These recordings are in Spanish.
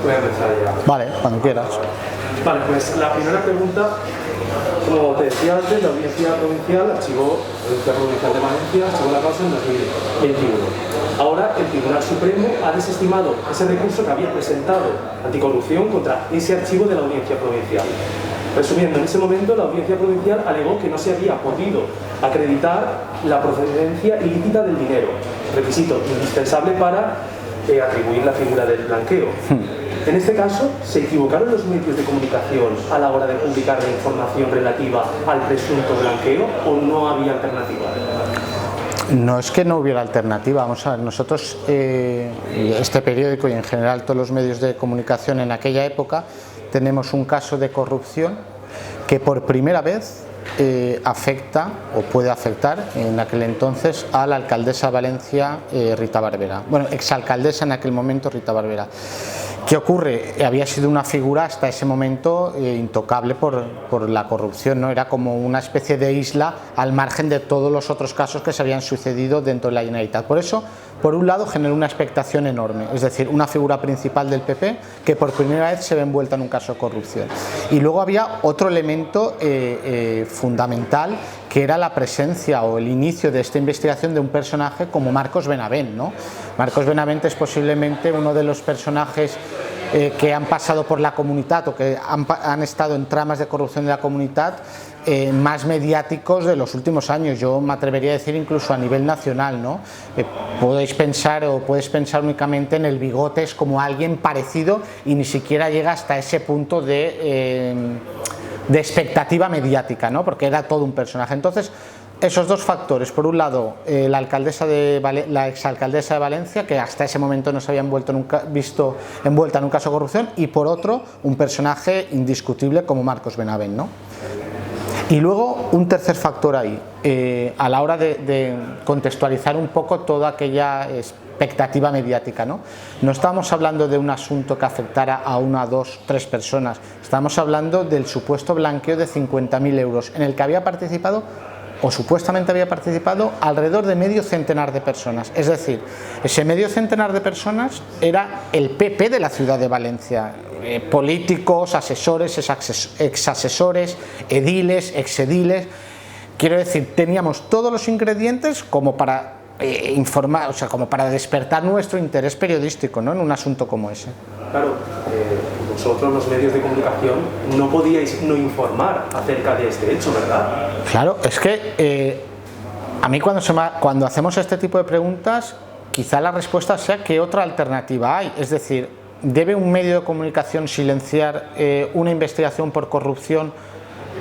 Voy a empezar ya. Vale, cuando quieras. Vale, pues la primera pregunta, como te decía antes, la Audiencia Provincial archivó, la Audiencia Provincial de Valencia archivó la causa en 2021. Ahora el Tribunal Supremo ha desestimado ese recurso que había presentado anticorrupción contra ese archivo de la Audiencia Provincial. Resumiendo, en ese momento la Audiencia Provincial alegó que no se había podido acreditar la procedencia ilícita del dinero, requisito indispensable para atribuir la figura del blanqueo. En este caso, ¿se equivocaron los medios de comunicación a la hora de publicar la información relativa al presunto blanqueo o no había alternativa? No es que no hubiera alternativa, vamos a ver, nosotros, este periódico y en general todos los medios de comunicación en aquella época, tenemos un caso de corrupción que por primera vez afecta o puede afectar en aquel entonces a la alcaldesa de Valencia, Rita Barberá, bueno, exalcaldesa en aquel momento, Rita Barberá. ¿Qué ocurre? Había sido una figura hasta ese momento intocable por la corrupción, ¿no? Era como una especie de isla al margen de todos los otros casos que se habían sucedido dentro de la Generalitat. Por eso, por un lado, generó una expectación enorme, es decir, una figura principal del PP que por primera vez se ve envuelta en un caso de corrupción. Y luego había otro elemento fundamental, que era la presencia o el inicio de esta investigación de un personaje como Marcos Benavent, ¿no? Marcos Benavent es posiblemente uno de los personajes que han pasado por la Comunitat o que han estado en tramas de corrupción de la Comunitat más mediáticos de los últimos años. Yo me atrevería a decir incluso a nivel nacional, ¿no? Puedes pensar únicamente en el Bigotes como alguien parecido y ni siquiera llega hasta ese punto de expectativa mediática, ¿no? Porque era todo un personaje. Entonces, esos dos factores, por un lado la exalcaldesa de Valencia, que hasta ese momento no se había visto envuelta en un caso de corrupción, y por otro un personaje indiscutible como Marcos Benavent, ¿no? Y luego un tercer factor ahí, a la hora de contextualizar un poco toda aquella expectativa mediática, ¿no? No estábamos hablando de un asunto que afectara a una, dos, tres personas, estábamos hablando del supuesto blanqueo de 50.000 euros en el que había participado o supuestamente había participado alrededor de medio centenar de personas. Es decir, ese medio centenar de personas era el PP de la ciudad de Valencia, políticos, asesores, exasesores, ediles, exediles. Quiero decir, teníamos todos los ingredientes como para informar, o sea, como para despertar nuestro interés periodístico, ¿no? En un asunto como ese. Claro, vosotros los medios de comunicación no podíais no informar acerca de este hecho, ¿verdad? Claro, es que a mí cuando hacemos este tipo de preguntas, quizá la respuesta sea que otra alternativa hay, es decir, ¿debe un medio de comunicación silenciar una investigación por corrupción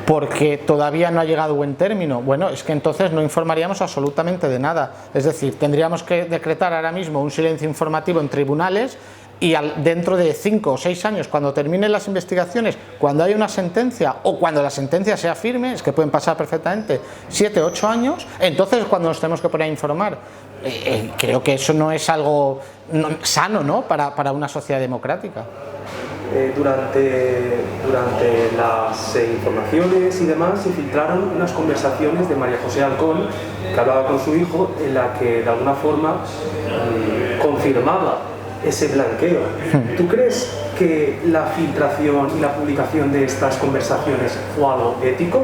porque todavía no ha llegado a buen término? Bueno, es que entonces no informaríamos absolutamente de nada, es decir, tendríamos que decretar ahora mismo un silencio informativo en tribunales y dentro de 5 o 6 años, cuando terminen las investigaciones, cuando haya una sentencia o cuando la sentencia sea firme, es que pueden pasar perfectamente 7 o 8 años, entonces cuando nos tenemos que poner a informar. Creo que eso no es algo sano, ¿no? para una sociedad democrática. Durante las informaciones y demás se filtraron unas conversaciones de María José Alcón, que hablaba con su hijo, en la que de alguna forma confirmaba ese blanqueo. ¿Tú crees que la filtración y la publicación de estas conversaciones fue algo ético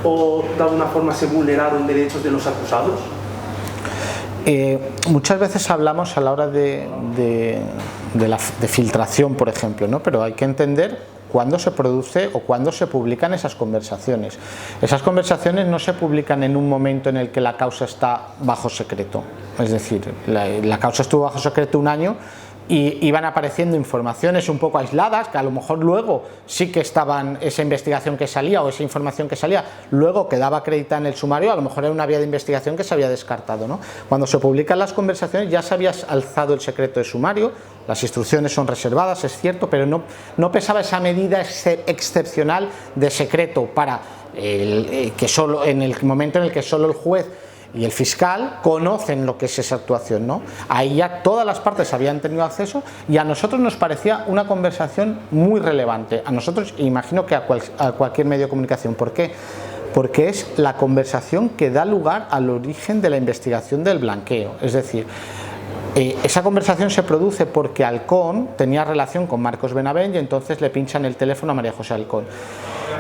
o de alguna forma se vulneraron derechos de los acusados? Muchas veces hablamos a la hora de filtración, por ejemplo, ¿no? Pero hay que entender cuándo se produce o cuándo se publican esas conversaciones. Esas conversaciones no se publican en un momento en el que la causa está bajo secreto, es decir, la causa estuvo bajo secreto un año y iban apareciendo informaciones un poco aisladas que a lo mejor luego sí que estaban, esa investigación que salía o esa información que salía luego quedaba acreditada en el sumario, a lo mejor era una vía de investigación que se había descartado, ¿no? Cuando se publican las conversaciones ya se había alzado el secreto de sumario, las instrucciones son reservadas, es cierto, pero no pesaba esa medida excepcional de secreto para que solo en el momento en el que solo el juez y el fiscal conocen lo que es esa actuación, ¿no? Ahí ya todas las partes habían tenido acceso y a nosotros nos parecía una conversación muy relevante, a nosotros e imagino que a cualquier medio de comunicación. ¿Por qué? Porque es la conversación que da lugar al origen de la investigación del blanqueo, es decir, Esa conversación se produce porque Halcón tenía relación con Marcos Benavent y entonces le pinchan el teléfono a María José Halcón.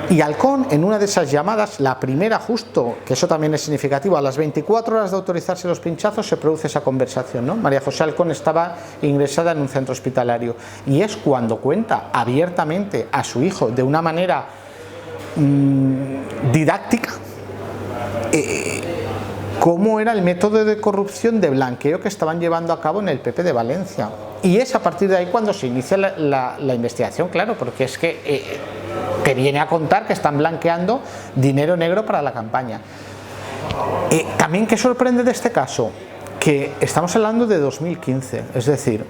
Y Halcón, en una de esas llamadas, la primera justo, que eso también es significativo, a las 24 horas de autorizarse los pinchazos se produce esa conversación, ¿no? María José Halcón estaba ingresada en un centro hospitalario y es cuando cuenta abiertamente a su hijo de una manera didáctica cómo era el método de corrupción, de blanqueo que estaban llevando a cabo en el PP de Valencia. Y es a partir de ahí cuando se inicia la investigación, claro, porque es que te viene a contar que están blanqueando dinero negro para la campaña. También, ¿qué sorprende de este caso? Que estamos hablando de 2015, es decir,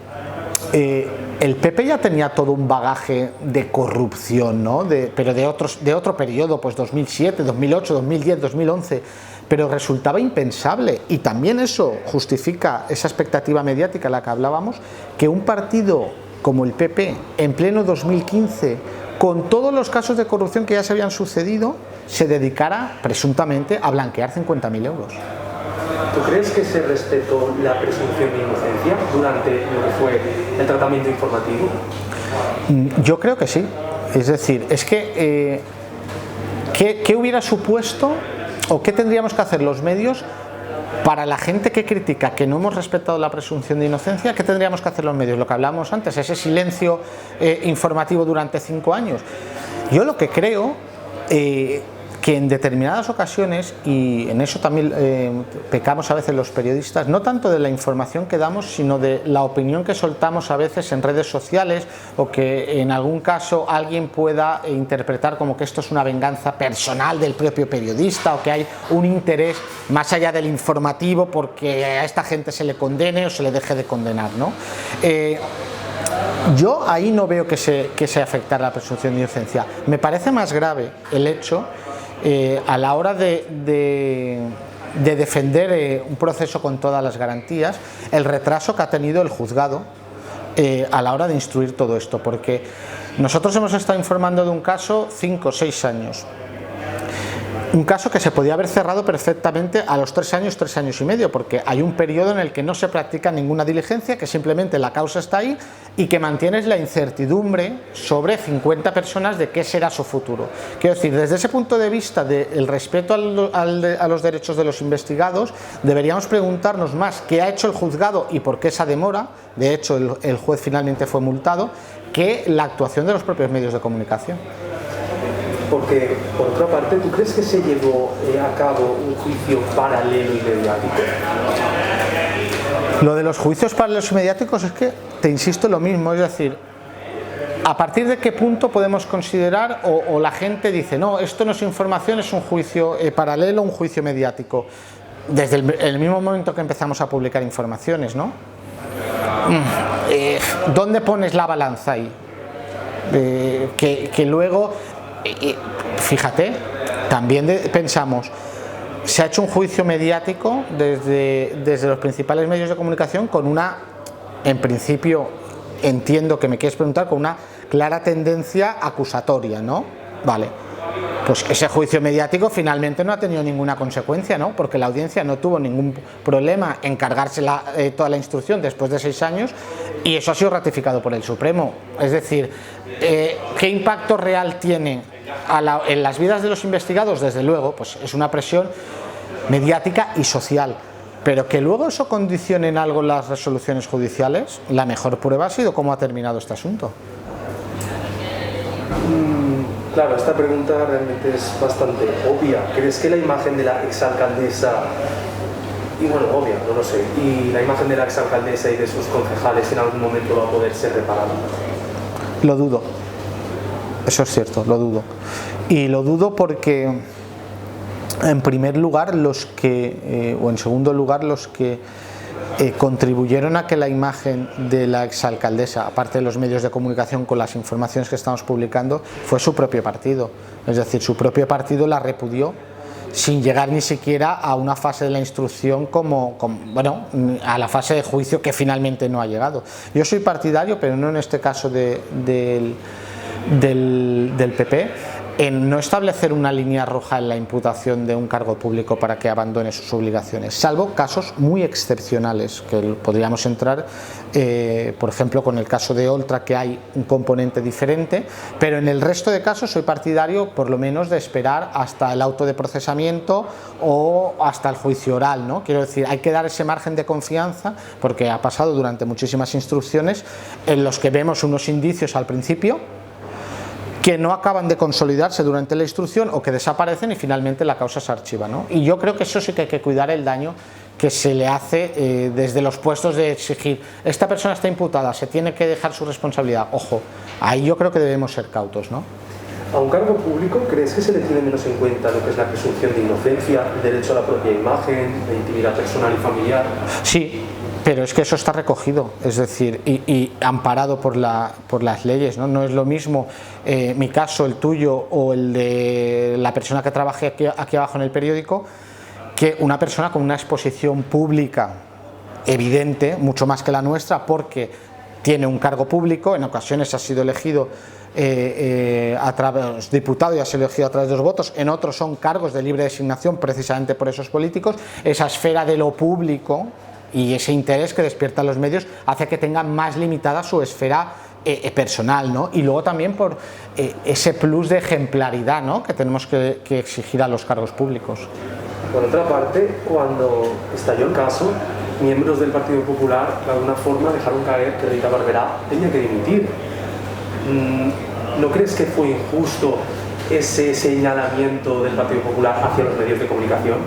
el PP ya tenía todo un bagaje de corrupción, ¿no? Pero de otro periodo, pues 2007, 2008, 2010, 2011, pero resultaba impensable, y también eso justifica esa expectativa mediática a la que hablábamos, que un partido como el PP, en pleno 2015, con todos los casos de corrupción que ya se habían sucedido, se dedicara presuntamente a blanquear 50.000 euros. ¿Tú crees que se respetó la presunción de inocencia durante lo que fue el tratamiento informativo? Yo creo que sí. Es decir, es que ¿qué hubiera supuesto o qué tendríamos que hacer los medios para la gente que critica que no hemos respetado la presunción de inocencia? ¿Qué tendríamos que hacer los medios? Lo que hablábamos antes, ese silencio informativo durante 5 años. Yo lo que creo que en determinadas ocasiones, y en eso también pecamos a veces los periodistas, no tanto de la información que damos, sino de la opinión que soltamos a veces en redes sociales, o que en algún caso alguien pueda interpretar como que esto es una venganza personal del propio periodista, o que hay un interés más allá del informativo porque a esta gente se le condene o se le deje de condenar, ¿no? Yo ahí no veo que se afectara la presunción de inocencia. Me parece más grave el hecho a la hora de defender un proceso con todas las garantías, el retraso que ha tenido el juzgado a la hora de instruir todo esto, porque nosotros hemos estado informando de un caso 5 o 6 años, un caso que se podía haber cerrado perfectamente a los 3 años, 3 años y medio, porque hay un periodo en el que no se practica ninguna diligencia, que simplemente la causa está ahí y que mantienes la incertidumbre sobre 50 personas de qué será su futuro. Quiero decir, desde ese punto de vista del respeto a los derechos de los investigados, deberíamos preguntarnos más qué ha hecho el juzgado y por qué esa demora. De hecho, el juez finalmente fue multado, que la actuación de los propios medios de comunicación. Porque, por otra parte, ¿tú crees que se llevó a cabo un juicio paralelo y mediático? Lo de los juicios paralelos y mediáticos es que, te insisto, lo mismo, es decir, ¿a partir de qué punto podemos considerar, o la gente dice, no, esto no es información, es un juicio paralelo, un juicio mediático? Desde el mismo momento que empezamos a publicar informaciones, ¿no? ¿Dónde pones la balanza ahí? Que luego... fíjate, también pensamos, se ha hecho un juicio mediático desde los principales medios de comunicación con una, en principio, entiendo que me quieres preguntar, con una clara tendencia acusatoria, ¿no? Vale, pues ese juicio mediático finalmente no ha tenido ninguna consecuencia, ¿no? Porque la audiencia no tuvo ningún problema en cargarse toda la instrucción después de 6 años, y eso ha sido ratificado por el Supremo. Es decir, ¿qué impacto real tiene en las vidas de los investigados? Desde luego, pues es una presión mediática y social, pero que luego eso condicione en algo las resoluciones judiciales, la mejor prueba ha sido cómo ha terminado este asunto. Claro, esta pregunta realmente es bastante obvia. ¿Crees que la imagen de la exalcaldesa, y bueno, obvia, no lo sé, y la imagen de la exalcaldesa y de sus concejales en algún momento va a poder ser reparada? Lo dudo. Eso es cierto, lo dudo. Y lo dudo porque, en primer lugar, o en segundo lugar, los que contribuyeron a que la imagen de la exalcaldesa, aparte de los medios de comunicación con las informaciones que estamos publicando, fue su propio partido. Es decir, su propio partido la repudió sin llegar ni siquiera a una fase de la instrucción bueno, a la fase de juicio, que finalmente no ha llegado. Yo soy partidario, pero no en este caso del PP, en no establecer una línea roja en la imputación de un cargo público para que abandone sus obligaciones, salvo casos muy excepcionales, que podríamos entrar, por ejemplo, con el caso de Oltra, que hay un componente diferente, pero en el resto de casos soy partidario, por lo menos, de esperar hasta el auto de procesamiento o hasta el juicio oral, ¿no? Quiero decir, hay que dar ese margen de confianza, porque ha pasado durante muchísimas instrucciones en los que vemos unos indicios al principio que no acaban de consolidarse durante la instrucción o que desaparecen y finalmente la causa se archiva, ¿no? Y yo creo que eso sí que hay que cuidar el daño que se le hace desde los puestos de exigir, esta persona está imputada, se tiene que dejar su responsabilidad. Ojo, ahí yo creo que debemos ser cautos, ¿no? ¿A un cargo público crees que se le tiene menos en cuenta lo que es la presunción de inocencia, el derecho a la propia imagen, la intimidad personal y familiar? Sí, pero es que eso está recogido, es decir, y amparado por las leyes, ¿no? No es lo mismo mi caso, el tuyo o el de la persona que trabaje aquí abajo en el periódico, que una persona con una exposición pública evidente, mucho más que la nuestra, porque tiene un cargo público, en ocasiones ha sido elegido diputado y ha sido elegido a través de los votos, en otros son cargos de libre designación precisamente por esos políticos. Esa esfera de lo público y ese interés que despiertan los medios hace que tengan más limitada su esfera personal, ¿no? Y luego también por ese plus de ejemplaridad, ¿no?, que tenemos que exigir a los cargos públicos. Por otra parte, cuando estalló el caso, miembros del Partido Popular de alguna forma dejaron caer que Rita Barberá tenía que dimitir. ¿No crees que fue injusto ese señalamiento del Partido Popular hacia los medios de comunicación?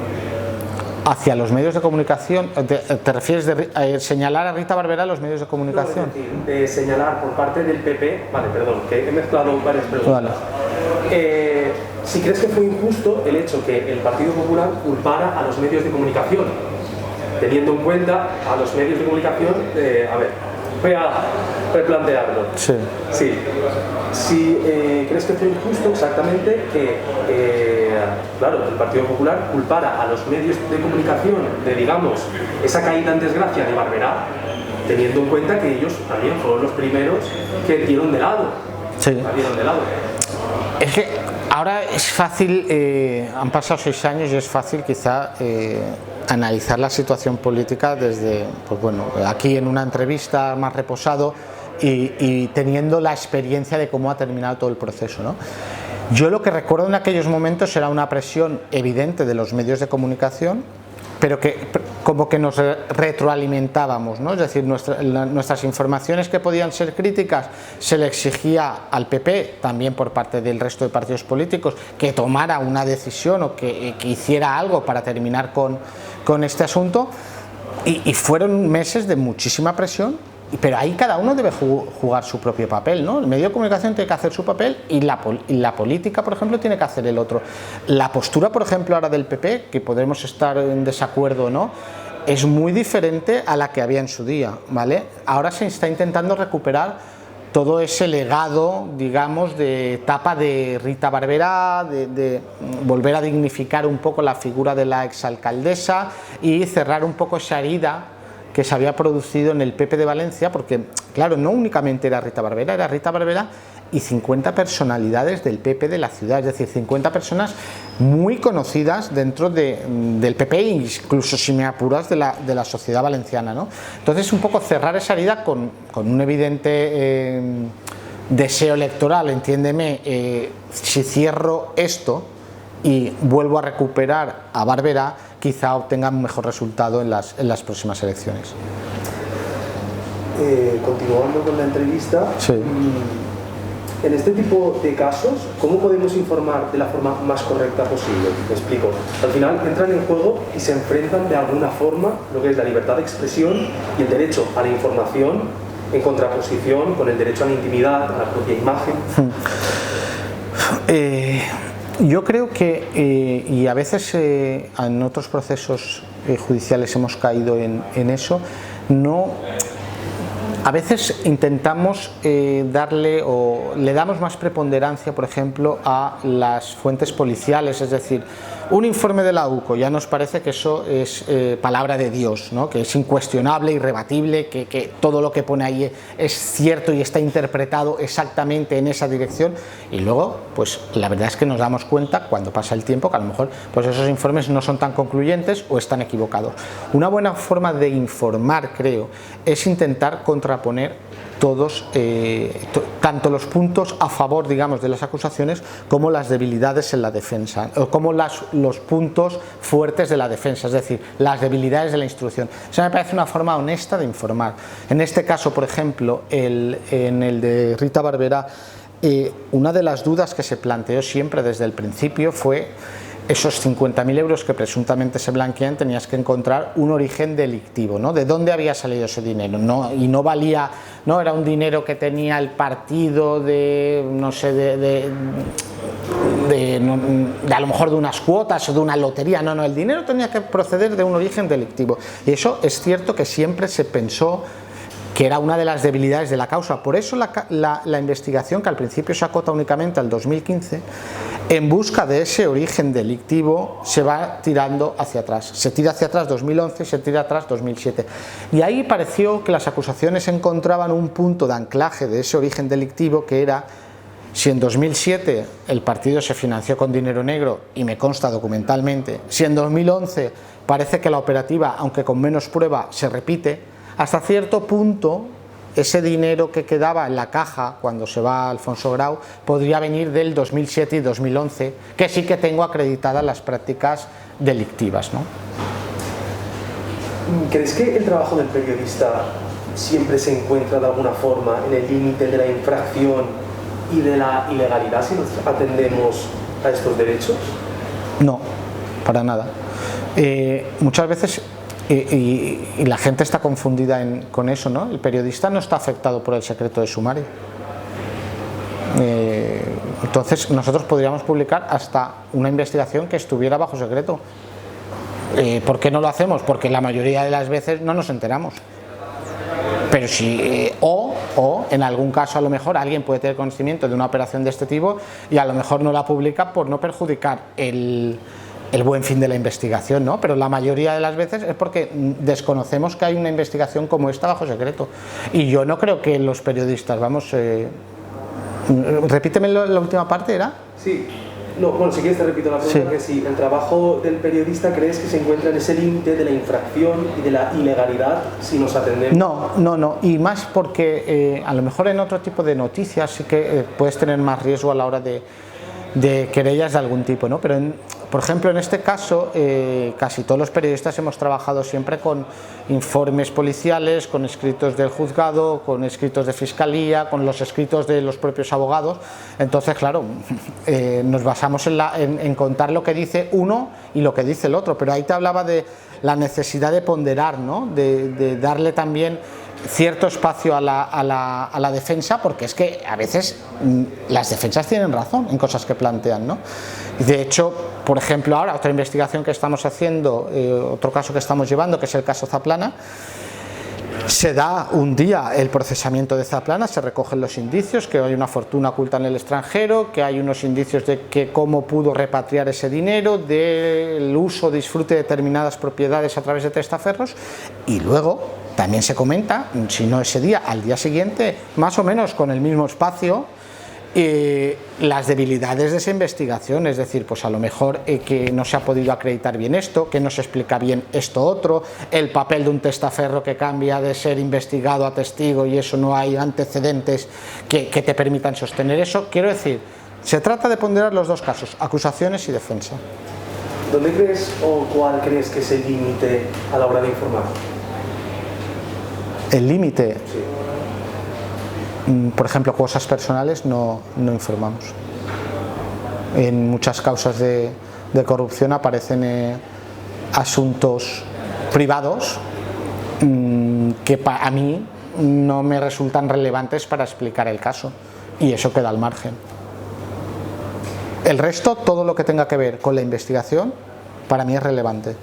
Hacia los medios de comunicación, ¿te refieres de señalar a Rita Barberá a los medios de comunicación? No, es decir, de señalar por parte del PP, vale, perdón, que he mezclado varias preguntas. Vale. Si crees que fue injusto el hecho que el Partido Popular culpara a los medios de comunicación, teniendo en cuenta a los medios de comunicación, voy a replantearlo. Sí. Sí. Si crees que fue injusto exactamente que, claro, el Partido Popular culpara a los medios de comunicación de, digamos, esa caída en desgracia de Barberá, teniendo en cuenta que ellos también fueron los primeros que dieron de lado. Sí. Dieron de lado. Es que ahora es fácil, han pasado 6 años y es fácil quizá analizar la situación política desde, pues bueno, aquí en una entrevista más reposado y teniendo la experiencia de cómo ha terminado todo el proceso, ¿no? Yo lo que recuerdo en aquellos momentos era una presión evidente de los medios de comunicación, pero que como que nos retroalimentábamos, ¿no? Es decir, nuestras informaciones que podían ser críticas se le exigía al PP, también por parte del resto de partidos políticos, que tomara una decisión o que hiciera algo para terminar con este asunto, y fueron meses de muchísima presión. Pero ahí cada uno debe jugar su propio papel, ¿no? El medio de comunicación tiene que hacer su papel y la política, por ejemplo, tiene que hacer el otro. La postura, por ejemplo, ahora del PP, que podremos estar en desacuerdo o no, es muy diferente a la que había en su día, ¿vale? Ahora se está intentando recuperar todo ese legado, digamos, de etapa de Rita Barberá, de volver a dignificar un poco la figura de la exalcaldesa y cerrar un poco esa herida que se había producido en el PP de Valencia, porque claro, no únicamente era Rita Barberá y 50 personalidades del PP de la ciudad, es decir, 50 personas muy conocidas dentro del PP, incluso si me apuras de la sociedad valenciana, ¿no? Entonces un poco cerrar esa herida con un evidente deseo electoral, entiéndeme, si cierro esto y vuelvo a recuperar a Barberá, quizá obtenga un mejor resultado en las próximas elecciones. Continuando con la entrevista, sí. En este tipo de casos, ¿cómo podemos informar de la forma más correcta posible? Me explico. Al final entran en juego y se enfrentan de alguna forma lo que es la libertad de expresión y el derecho a la información en contraposición con el derecho a la intimidad, a la propia imagen. Yo creo que, y a veces en otros procesos judiciales hemos caído en eso, no A veces intentamos darle o le damos más preponderancia, por ejemplo, a las fuentes policiales, es decir, un informe de la UCO, ya nos parece que eso es palabra de Dios, ¿no? Que es incuestionable, irrebatible, que todo lo que pone ahí es cierto y está interpretado exactamente en esa dirección, y luego, pues la verdad es que nos damos cuenta cuando pasa el tiempo que a lo mejor pues esos informes no son tan concluyentes o están equivocados. Una buena forma de informar, creo, es intentar contraponer todos, tanto los puntos a favor, digamos, de las acusaciones como las debilidades en la defensa, o como los puntos fuertes de la defensa, es decir, las debilidades de la instrucción. Eso me parece una forma honesta de informar. En este caso, por ejemplo, en el de Rita Barberá, una de las dudas que se planteó siempre desde el principio fue esos 50.000 euros que presuntamente se blanquean, tenías que encontrar un origen delictivo, ¿no? ¿De dónde había salido ese dinero? Y no valía, no era un dinero que tenía el partido de, no sé, de a lo mejor de unas cuotas o de una lotería, no, el dinero tenía que proceder de un origen delictivo. Y eso es cierto que siempre se pensó que era una de las debilidades de la causa. Por eso la investigación, que al principio se acota únicamente al 2015, en busca de ese origen delictivo se va tirando hacia atrás. Se tira hacia atrás 2011, se tira atrás 2007. Y ahí pareció que las acusaciones encontraban un punto de anclaje de ese origen delictivo, que era: si en 2007 el partido se financió con dinero negro, y me consta documentalmente, si en 2011 parece que la operativa, aunque con menos prueba, se repite, hasta cierto punto ese dinero que quedaba en la caja cuando se va Alfonso Grau podría venir del 2007 y 2011, que sí que tengo acreditadas las prácticas delictivas, ¿no? ¿Crees que el trabajo del periodista siempre se encuentra de alguna forma en el límite de la infracción y de la ilegalidad si nos atendemos a estos derechos? No, para nada. Muchas veces y la gente está confundida con eso, ¿no? El periodista no está afectado por el secreto de sumario. Entonces nosotros podríamos publicar hasta una investigación que estuviera bajo secreto. ¿Por qué no lo hacemos? Porque la mayoría de las veces no nos enteramos. Pero si, o en algún caso a lo mejor alguien puede tener conocimiento de una operación de este tipo y a lo mejor no la publica por no perjudicar el buen fin de la investigación, ¿no? Pero la mayoría de las veces es porque desconocemos que hay una investigación como esta bajo secreto. Y yo no creo que los periodistas, vamos, repíteme la última parte, ¿era? Sí. No, bueno, si quieres te repito la pregunta, sí. Que si el trabajo del periodista crees que se encuentra en ese límite de la infracción y de la ilegalidad si nos atendemos. No, y más porque a lo mejor en otro tipo de noticias sí que puedes tener más riesgo a la hora de querellas de algún tipo, ¿no? Pero por ejemplo, en este caso, casi todos los periodistas hemos trabajado siempre con informes policiales, con escritos del juzgado, con escritos de fiscalía, con los escritos de los propios abogados. Entonces, claro, nos basamos en contar lo que dice uno y lo que dice el otro, pero ahí te hablaba de la necesidad de ponderar, ¿no? De darle también cierto espacio a la defensa, porque es que a veces las defensas tienen razón en cosas que plantean, ¿no? De hecho, por ejemplo, ahora otra investigación que estamos haciendo, otro caso que estamos llevando, que es el caso Zaplana, se da un día el procesamiento de Zaplana, se recogen los indicios, que hay una fortuna oculta en el extranjero, que hay unos indicios de que cómo pudo repatriar ese dinero, del uso, disfrute de determinadas propiedades a través de testaferros, y luego también se comenta, si no ese día, al día siguiente, más o menos con el mismo espacio, las debilidades de esa investigación, es decir, pues a lo mejor que no se ha podido acreditar bien esto, que no se explica bien esto otro, el papel de un testaferro que cambia de ser investigado a testigo y eso no hay antecedentes que te permitan sostener eso. Quiero decir, se trata de ponderar los dos casos, acusaciones y defensa. ¿Dónde crees o cuál crees que es el límite a la hora de informar? El límite... Sí. Por ejemplo, cosas personales no informamos. En muchas causas de corrupción aparecen asuntos privados que a mí no me resultan relevantes para explicar el caso, y eso queda al margen. El resto, todo lo que tenga que ver con la investigación, para mí es relevante.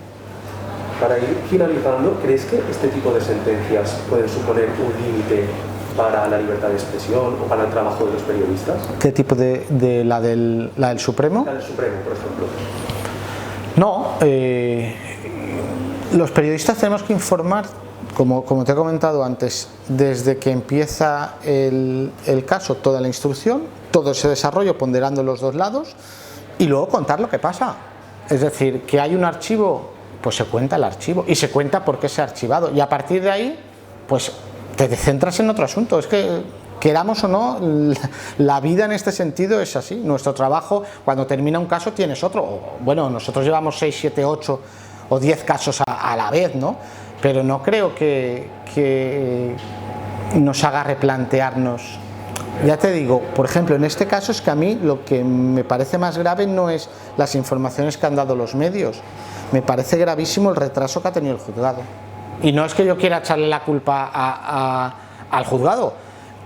para ir finalizando, ¿crees que este tipo de sentencias pueden suponer un límite para la libertad de expresión o para el trabajo de los periodistas? ¿Qué tipo de la del Supremo? La del Supremo, por ejemplo. No, los periodistas tenemos que informar, como te he comentado antes, desde que empieza el caso, toda la instrucción, todo ese desarrollo, ponderando los dos lados, y luego contar lo que pasa. Es decir, que hay un archivo, pues se cuenta el archivo, y se cuenta por qué se ha archivado, y a partir de ahí, pues te centras en otro asunto. Es que, queramos o no, la vida en este sentido es así. Nuestro trabajo, cuando termina un caso, tienes otro. Bueno, nosotros llevamos 6, 7, 8 o 10 casos a la vez, ¿no? Pero no creo que nos haga replantearnos. Ya te digo, por ejemplo, en este caso es que a mí lo que me parece más grave no es las informaciones que han dado los medios. Me parece gravísimo el retraso que ha tenido el juzgado. Y no es que yo quiera echarle la culpa al juzgado,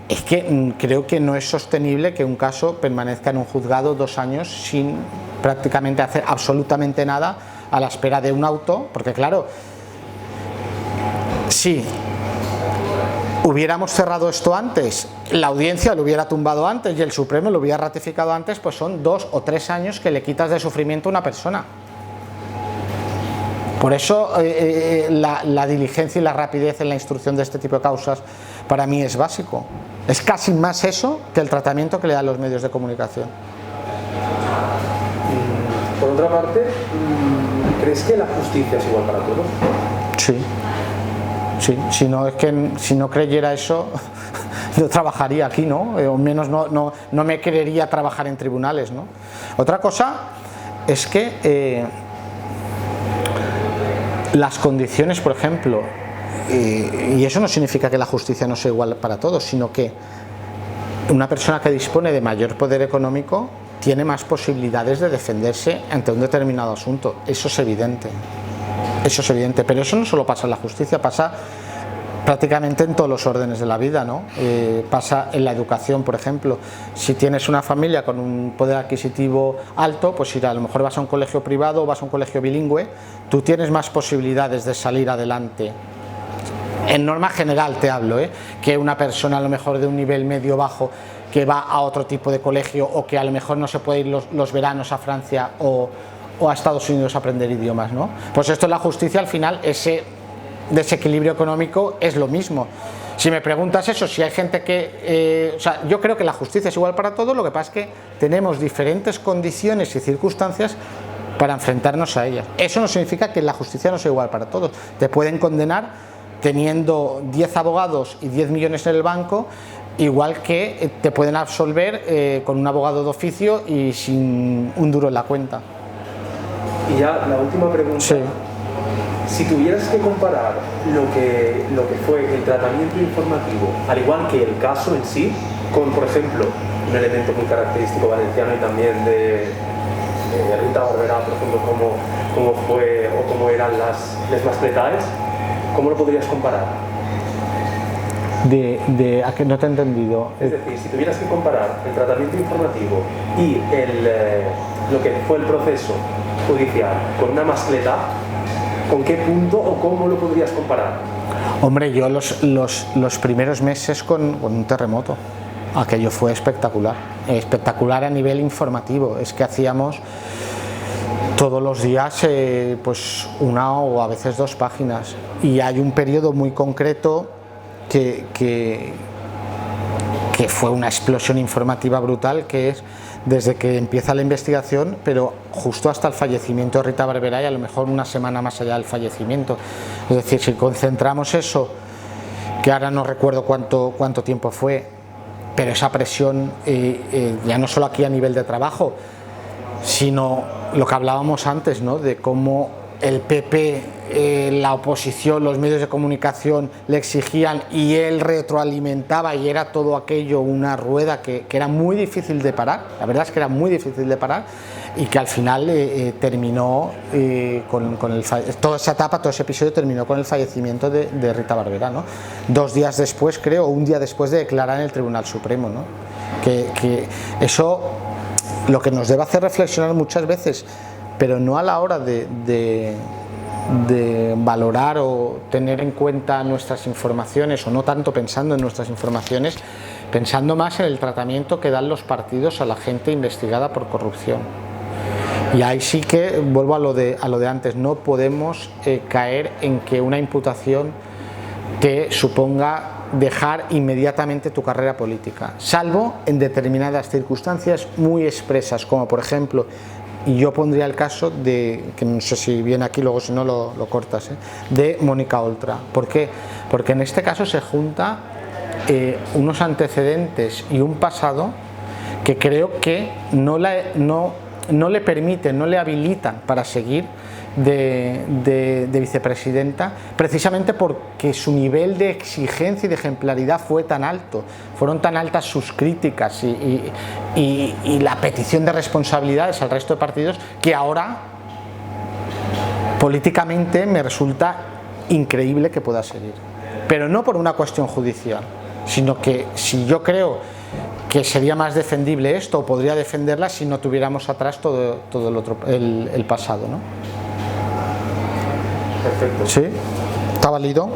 es que creo que no es sostenible que un caso permanezca en un juzgado 2 años sin prácticamente hacer absolutamente nada, a la espera de un auto, porque claro, si hubiéramos cerrado esto antes, la audiencia lo hubiera tumbado antes y el Supremo lo hubiera ratificado antes, pues son 2 o 3 años que le quitas de sufrimiento a una persona. Por eso la diligencia y la rapidez en la instrucción de este tipo de causas para mí es básico. Es casi más eso que el tratamiento que le dan los medios de comunicación. Por otra parte, ¿crees que la justicia es igual para todos? Sí. Sí, si no creyera eso, no trabajaría aquí, ¿no? O menos no me querería trabajar en tribunales, ¿no? Otra cosa es que las condiciones, por ejemplo, y eso no significa que la justicia no sea igual para todos, sino que una persona que dispone de mayor poder económico tiene más posibilidades de defenderse ante un determinado asunto. Eso es evidente. Eso es evidente, pero eso no solo pasa en la justicia, pasa prácticamente en todos los órdenes de la vida, ¿no? Pasa en la educación, por ejemplo. Si tienes una familia con un poder adquisitivo alto, pues si a lo mejor vas a un colegio privado o vas a un colegio bilingüe, tú tienes más posibilidades de salir adelante. En norma general te hablo, que una persona a lo mejor de un nivel medio bajo que va a otro tipo de colegio o que a lo mejor no se puede ir los veranos a Francia o a Estados Unidos a aprender idiomas, ¿no? Pues esto es la justicia, al final ese desequilibrio económico es lo mismo. Si me preguntas eso, si hay gente que... o sea, yo creo que la justicia es igual para todos, lo que pasa es que tenemos diferentes condiciones y circunstancias para enfrentarnos a ellas. Eso no significa que la justicia no sea igual para todos. Te pueden condenar teniendo 10 abogados y 10 millones en el banco, igual que te pueden absolver con un abogado de oficio y sin un duro en la cuenta. Y ya la última pregunta. Sí. Si tuvieras que comparar lo que fue el tratamiento informativo, al igual que el caso en sí, con, por ejemplo, un elemento muy característico valenciano y también de Rita Barberá, por ejemplo, cómo fue o cómo eran las mascletaes, ¿cómo lo podrías comparar? ¿A qué no te he entendido? Es decir, si tuvieras que comparar el tratamiento informativo y lo que fue el proceso judicial con una mascleta, ¿con qué punto o cómo lo podrías comparar? Hombre, yo los primeros meses con un terremoto, aquello fue espectacular, espectacular a nivel informativo. Es que hacíamos todos los días pues 1 o a veces 2 páginas, y hay un periodo muy concreto que fue una explosión informativa brutal, que es desde que empieza la investigación, pero justo hasta el fallecimiento de Rita Barberá, y a lo mejor una semana más allá del fallecimiento. Es decir, si concentramos eso, que ahora no recuerdo cuánto tiempo fue, pero esa presión, ya no solo aquí a nivel de trabajo, sino lo que hablábamos antes, ¿no? De cómo el PP, la oposición, los medios de comunicación le exigían y él retroalimentaba, y era todo aquello una rueda que era muy difícil de parar. La verdad es que era muy difícil de parar, y que al final terminó toda esa etapa, todo ese episodio terminó con el fallecimiento de Rita Barberá, ¿no? 2 días después, creo, o un día después de declarar en el Tribunal Supremo, ¿no? Que eso lo que nos debe hacer reflexionar muchas veces, pero no a la hora de de valorar o tener en cuenta nuestras informaciones, o no tanto pensando en nuestras informaciones, pensando más en el tratamiento que dan los partidos a la gente investigada por corrupción. Y ahí sí que vuelvo a lo de antes, no podemos caer en que una imputación te suponga dejar inmediatamente tu carrera política, salvo en determinadas circunstancias muy expresas, como por ejemplo, y yo pondría el caso de, que no sé si viene aquí, luego si no lo cortas, de Mónica Oltra. ¿Por qué? Porque en este caso se junta unos antecedentes y un pasado que creo que no le permiten, no le habilitan para seguir de vicepresidenta, precisamente porque su nivel de exigencia y de ejemplaridad fue tan alto, fueron tan altas sus críticas y la petición de responsabilidades al resto de partidos, que ahora políticamente me resulta increíble que pueda seguir, pero no por una cuestión judicial, sino que si yo creo que sería más defendible esto, o podría defenderla si no tuviéramos atrás todo el pasado, ¿no? Perfecto. ¿Sí? ¿Está válido?